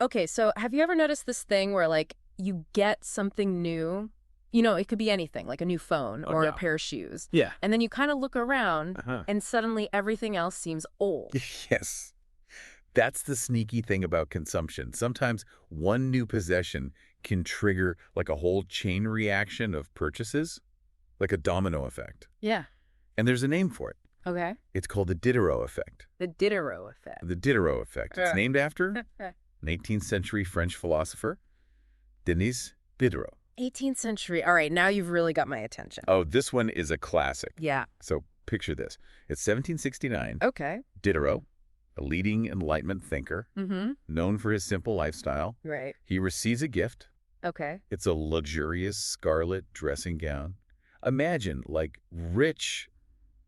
Okay, so have you ever noticed this thing where, like, you get something new? You know, it could be anything, like a new phone or a pair of shoes. Yeah. And then you kind of look around, Uh-huh. and suddenly everything else seems old. Yes. That's the sneaky thing about consumption. Sometimes one new possession can trigger like a whole chain reaction of purchases, like a domino effect. Yeah. And there's a name for it. Okay. It's called the Diderot Effect. The Diderot Effect. The Diderot Effect. It's named after an 18th century French philosopher, Denis Diderot. 18th century. All right, now you've really got my attention. Oh, this one is a classic. Yeah. So picture this. It's 1769. Okay. Diderot, a leading Enlightenment thinker, known for his simple lifestyle. Right. He receives a gift. Okay. It's a luxurious scarlet dressing gown. Imagine, like, rich,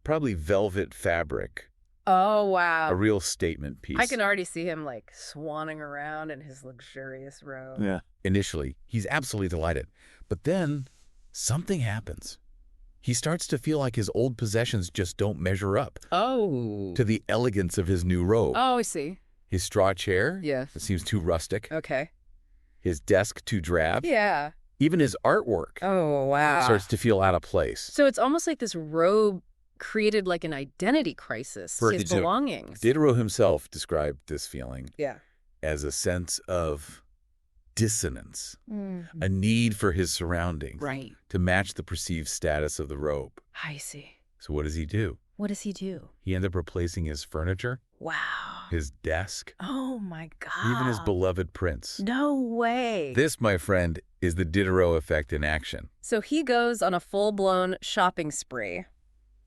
probably velvet fabric. Oh, wow. A real statement piece. I can already see him, like, swanning around in his luxurious robe. Yeah. Initially, he's absolutely delighted. But then, something happens. He starts to feel like his old possessions just don't measure up Oh. to the elegance of his new robe. Oh, I see. His straw chair, Yeah. it seems too rustic. Okay. His desk too drab. Yeah. Even his artwork Oh, wow. starts to feel out of place. So it's almost like this robe created like an identity crisis, his belongings. Diderot himself described this feeling Yeah. as a sense of dissonance, a need for his surroundings Right. to match the perceived status of the robe. I see. So what does he do? What does he do? He ends up replacing his furniture, Wow. his desk, Oh, my God. even his beloved prints. No way. This, my friend, is the Diderot effect in action. So he goes on a full-blown shopping spree,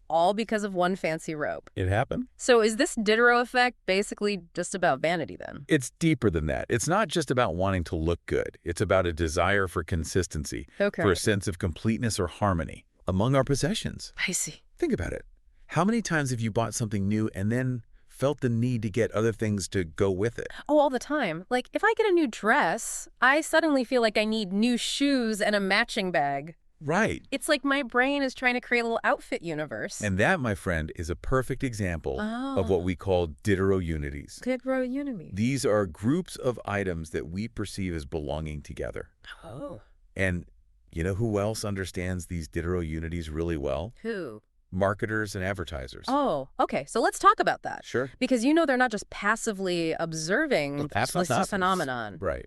all because of one fancy robe. It happened? So is this Diderot effect basically just about vanity then? It's deeper than that. It's not just about wanting to look good. It's about a desire for consistency, Okay. for a sense of completeness or harmony among our possessions. I see. Think about it. How many times have you bought something new and then felt the need to get other things to go with it? Oh, all the time. Like, if I get a new dress, I suddenly feel like I need new shoes and a matching bag. Right. It's like my brain is trying to create a little outfit universe. And that, my friend, is a perfect example of what we call Diderot Unities. Diderot Unities. These are groups of items that we perceive as belonging together. Oh. And you know who else understands these Diderot Unities really well? Who? Marketers and advertisers. Oh, okay. So let's talk about that. Sure. Because they're not just passively observing That's this not phenomenon. Right.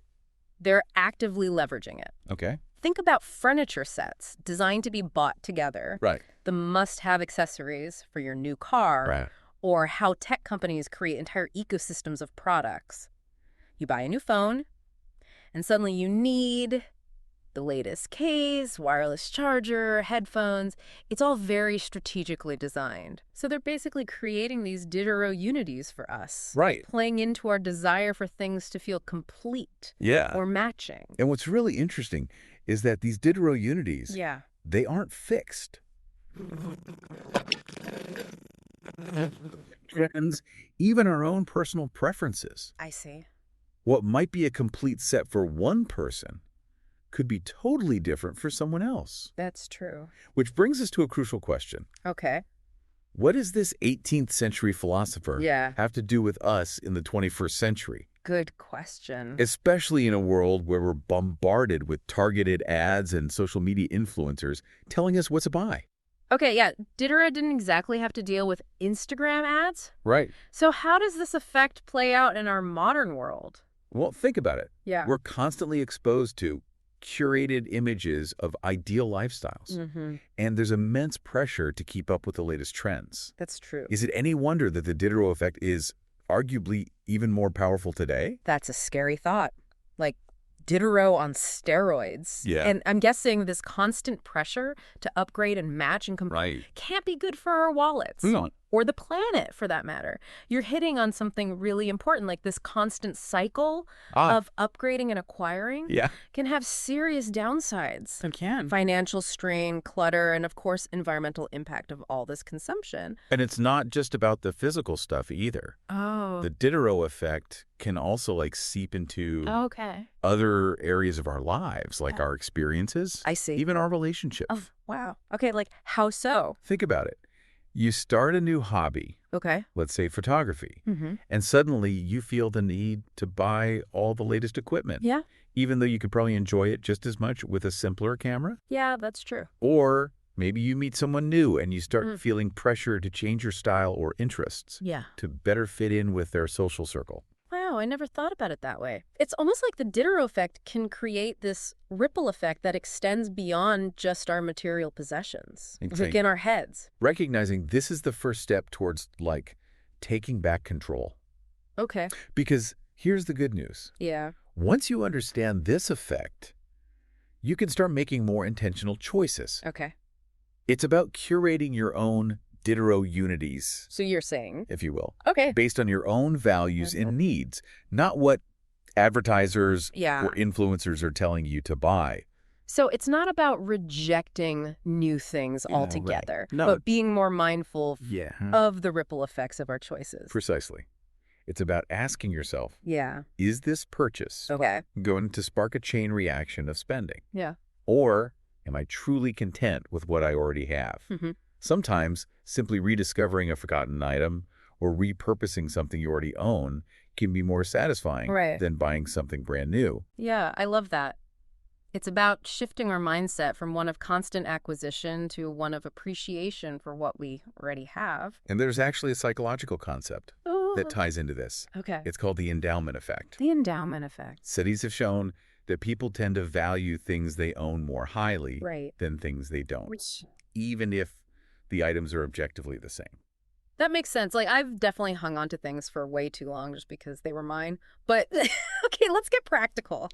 They're actively leveraging it. Okay. Think about furniture sets designed to be bought together. Right. The must-have accessories for your new car. Right. Or how tech companies create entire ecosystems of products. You buy a new phone, and suddenly you need the latest case, wireless charger, headphones. It's all very strategically designed. So they're basically creating these Diderot Unities for us. Right. Playing into our desire for things to feel complete. Yeah. Or matching. And what's really interesting is that these Diderot Unities, they aren't fixed. Trends, even our own personal preferences. I see. What might be a complete set for one person could be totally different for someone else. That's true. Which brings us to a crucial question. Okay. What does this 18th century philosopher have to do with us in the 21st century? Good question. Especially in a world where we're bombarded with targeted ads and social media influencers telling us what to buy. Okay, yeah, Diderot didn't exactly have to deal with Instagram ads. Right. So how does this effect play out in our modern world? Well, think about it. Yeah. We're constantly exposed to curated images of ideal lifestyles. And there's immense pressure to keep up with the latest trends. That's true. Is it any wonder that the Diderot effect is arguably even more powerful today? That's a scary thought. Like Diderot on steroids. Yeah. And I'm guessing this constant pressure to upgrade and match and compete can't be good for our wallets. Or the planet, for that matter. You're hitting on something really important, like this constant cycle of upgrading and acquiring can have serious downsides. It can. Financial strain, clutter, and of course, environmental impact of all this consumption. And it's not just about the physical stuff either. Oh. The Diderot effect can also seep into other areas of our lives, like our experiences. I see. Even our relationships. Oh, wow. Okay, like how so? Think about it. You start a new hobby, Okay. let's say photography, Mm-hmm. and suddenly you feel the need to buy all the latest equipment, Yeah. even though you could probably enjoy it just as much with a simpler camera. Yeah, that's true. Or maybe you meet someone new and you start Mm. feeling pressure to change your style or interests Yeah. to better fit in with their social circle. Wow, I never thought about it that way. It's almost like the Diderot effect can create this ripple effect that extends beyond just our material possessions, like in our heads. Recognizing this is the first step towards, like, taking back control. Okay. Because here's the good news. Yeah. Once you understand this effect, you can start making more intentional choices. Okay. It's about curating your own Diderot Unities, So you're saying, if you will, okay. based on your own values and needs, not what advertisers Yeah. or influencers are telling you to buy. So it's not about rejecting new things Yeah, right. altogether, No. but being more mindful Yeah. of the ripple effects of our choices. Precisely. It's about asking yourself, Yeah. is this purchase Okay. going to spark a chain reaction of spending? Yeah. Or am I truly content with what I already have? Mm-hmm. Sometimes simply rediscovering a forgotten item or repurposing something you already own can be more satisfying Right. than buying something brand new. Yeah, I love that. It's about shifting our mindset from one of constant acquisition to one of appreciation for what we already have. And there's actually a psychological concept that ties into this. Okay. It's called the endowment effect. The endowment effect. Studies have shown that people tend to value things they own more highly Right. than things they don't, even if the items are objectively the same. That makes sense. Like, I've definitely hung on to things for way too long just because they were mine. But, okay, let's get practical.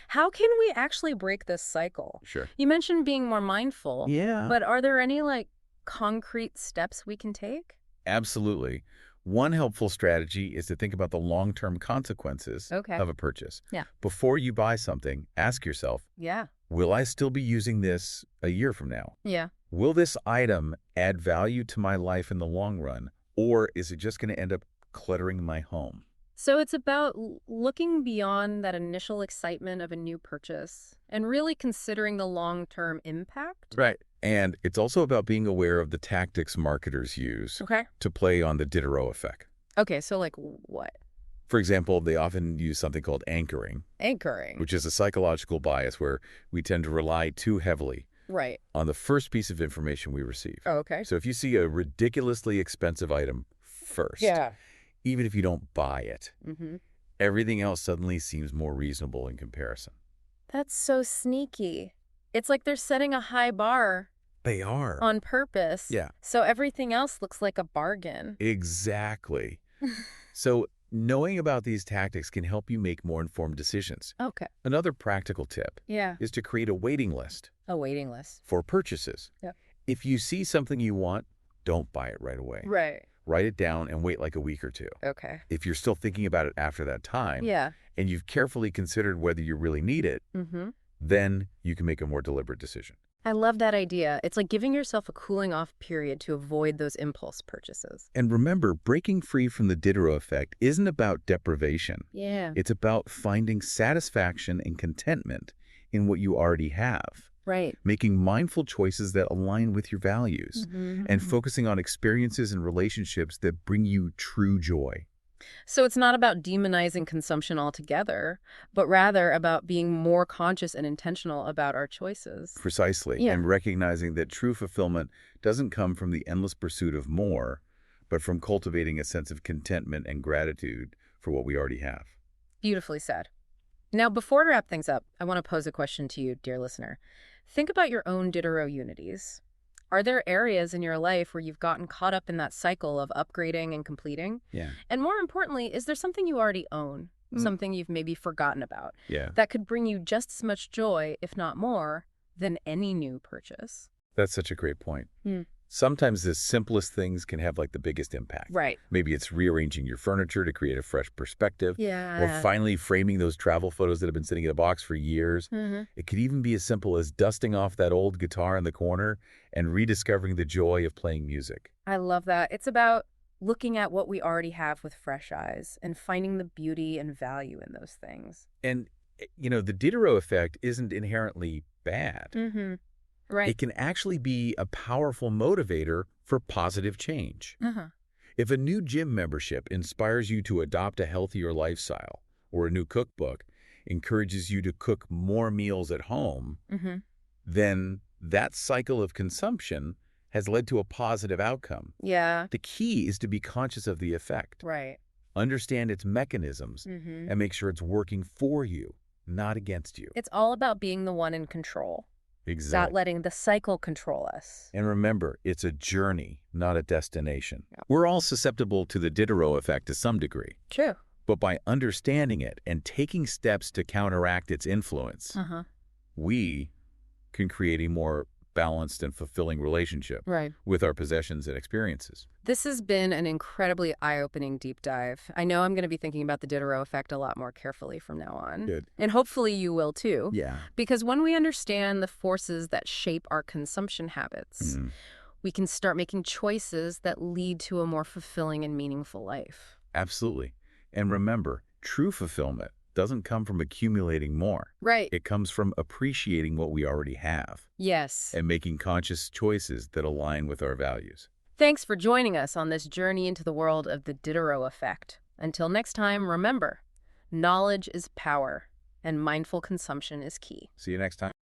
How can we actually break this cycle? Sure. You mentioned being more mindful. Yeah. But are there any, like, concrete steps we can take? Absolutely. One helpful strategy is to think about the long-term consequences Okay. of a purchase. Yeah. Before you buy something, ask yourself, Yeah. will I still be using this a year from now? Yeah. Will this item add value to my life in the long run, or is it just going to end up cluttering my home? So it's about looking beyond that initial excitement of a new purchase and really considering the long-term impact. Right. And it's also about being aware of the tactics marketers use Okay. to play on the Diderot effect. Okay, so like what? For example, they often use something called anchoring, Anchoring. which is a psychological bias where we tend to rely too heavily Right. on the first piece of information we receive. Oh, okay. So if you see a ridiculously expensive item first, even if you don't buy it, Mm-hmm. everything else suddenly seems more reasonable in comparison. That's so sneaky. It's like they're setting a high bar They are. on purpose. Yeah. So everything else looks like a bargain. Exactly. So knowing about these tactics can help you make more informed decisions. Okay. Another practical tip Yeah. is to create a waiting list A waiting list. for purchases. Yep. If you see something you want, don't buy it right away. Right. Write it down and wait like a week or two. Okay. If you're still thinking about it after that time, Yeah. and you've carefully considered whether you really need it, Mm-hmm. then you can make a more deliberate decision. I love that idea. It's like giving yourself a cooling off period to avoid those impulse purchases. And remember, breaking free from the Diderot effect isn't about deprivation. Yeah. It's about finding satisfaction and contentment in what you already have, Right. making mindful choices that align with your values, Mm-hmm. and focusing on experiences and relationships that bring you true joy. So it's not about demonizing consumption altogether, but rather about being more conscious and intentional about our choices. Precisely. Yeah. And recognizing that true fulfillment doesn't come from the endless pursuit of more, but from cultivating a sense of contentment and gratitude for what we already have. Beautifully said. Now, before we wrap things up, I want to pose a question to you, dear listener. Think about your own Diderot unities. Are there areas in your life where you've gotten caught up in that cycle of upgrading and completing? Yeah. And more importantly, is there something you already own, something you've maybe forgotten about, Yeah. that could bring you just as much joy, if not more, than any new purchase? That's such a great point. Hmm. Sometimes the simplest things can have like the biggest impact. Right. Maybe it's rearranging your furniture to create a fresh perspective. Yeah. Or finally framing those travel photos that have been sitting in a box for years. Mm-hmm. It could even be as simple as dusting off that old guitar in the corner and rediscovering the joy of playing music. I love that. It's about looking at what we already have with fresh eyes and finding the beauty and value in those things. And, you know, the Diderot effect isn't inherently bad. Mm-hmm. Right. It can actually be a powerful motivator for positive change. Uh-huh. If a new gym membership inspires you to adopt a healthier lifestyle, or a new cookbook encourages you to cook more meals at home, Mm-hmm. then that cycle of consumption has led to a positive outcome. Yeah. The key is to be conscious of the effect, Right. understand its mechanisms, Mm-hmm. and make sure it's working for you, not against you. It's all about being the one in control, not Exactly. letting the cycle control us. And remember, it's a journey, not a destination. Yeah. We're all susceptible to the Diderot effect to some degree, True. but by understanding it and taking steps to counteract its influence, Uh-huh. we can create a more balanced and fulfilling relationship Right. with our possessions and experiences. This has been an incredibly eye-opening deep dive. I know I'm going to be thinking about the Diderot effect a lot more carefully from now on. Good. And hopefully you will too. Yeah. Because when we understand the forces that shape our consumption habits, we can start making choices that lead to a more fulfilling and meaningful life. Absolutely. And remember, true fulfillment doesn't come from accumulating more. Right. It comes from appreciating what we already have Yes. and making conscious choices that align with our values. Thanks for joining us on this journey into the world of the Diderot effect. Until next time, remember, knowledge is power, and mindful consumption is key. See you next time.